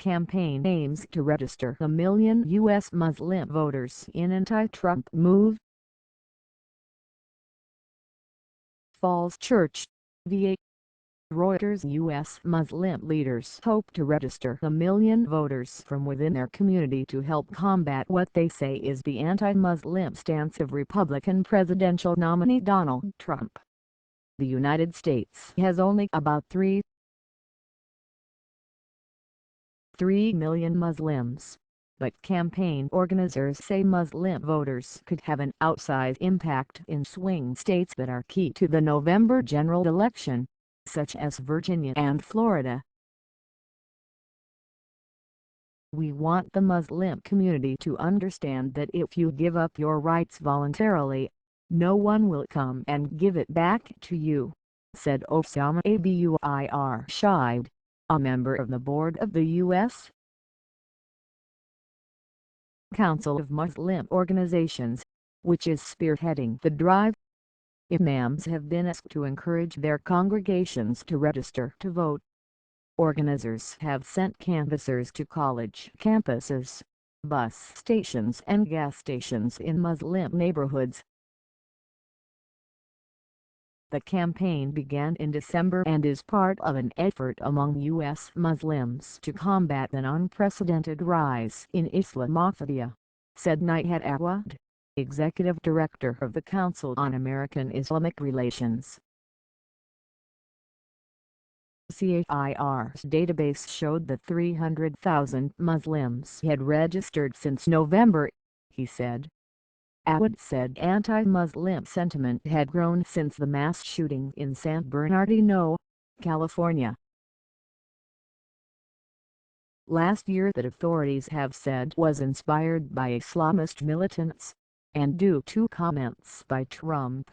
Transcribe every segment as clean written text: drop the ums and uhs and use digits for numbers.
campaign aims to register 1 million U.S. Muslim voters in anti-Trump move. Falls Church, VA. Reuters. U.S. Muslim leaders hope to register 1 million voters from within their community to help combat what they say is the anti-Muslim stance of Republican presidential nominee Donald Trump. The United States has only about 3 million Muslims, but campaign organizers say Muslim voters could have an outsized impact in swing states that are key to the November general election, such as Virginia and Florida. "We want the Muslim community to understand that if you give up your rights voluntarily, no one will come and give it back to you," said Osama Abuir Shahid, a member of the board of the U.S. Council of Muslim Organizations, which is spearheading the drive. Imams have been asked to encourage their congregations to register to vote. Organizers have sent canvassers to college campuses, bus stations and gas stations in Muslim neighborhoods. The campaign began in December and is part of an effort among U.S. Muslims to combat an unprecedented rise in Islamophobia, said Nihat Awad, executive director of the Council on American-Islamic Relations. CAIR's database showed that 300,000 Muslims had registered since November, he said. Awad said anti-Muslim sentiment had grown since the mass shooting in San Bernardino, California last year that authorities have said was inspired by Islamist militants, and due to comments by Trump.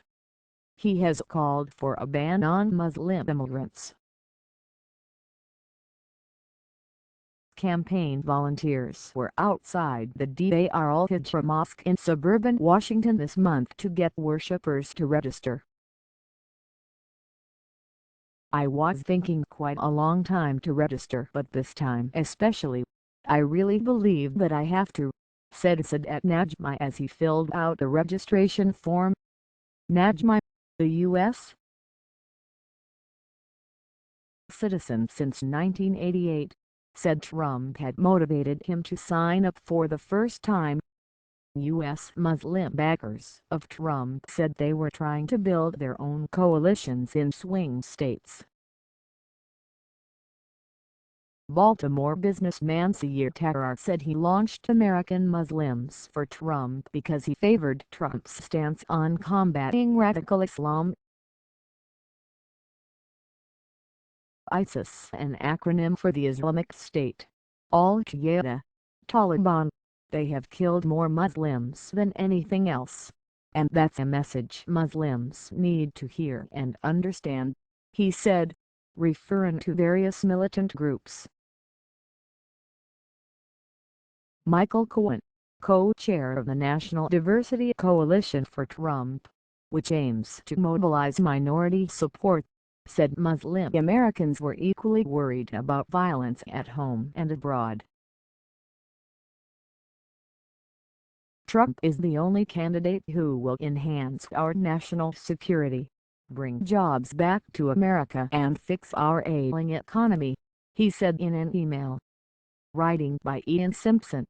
He has called for a ban on Muslim immigrants. Campaign volunteers were outside the Dar al-Hijra Mosque in suburban Washington this month to get worshippers to register. "I was thinking quite a long time to register, but this time especially, I really believe that I have to," said Sadat Najmi as he filled out the registration form. Najmi, the U.S. citizen since 1988, said Trump had motivated him to sign up for the first time. U.S. Muslim backers of Trump said they were trying to build their own coalitions in swing states. Baltimore businessman Seir Tarar said he launched American Muslims for Trump because he favored Trump's stance on combating radical Islam. ISIS, an acronym for the Islamic State, Al-Qaeda, Taliban, they have killed more Muslims than anything else. And that's a message Muslims need to hear and understand, he said, referring to various militant groups. Michael Cohen, co-chair of the National Diversity Coalition for Trump, which aims to mobilize minority support, said Muslim Americans were equally worried about violence at home and abroad. "Trump is the only candidate who will enhance our national security, bring jobs back to America and fix our ailing economy," he said in an email. Writing by Ian Simpson.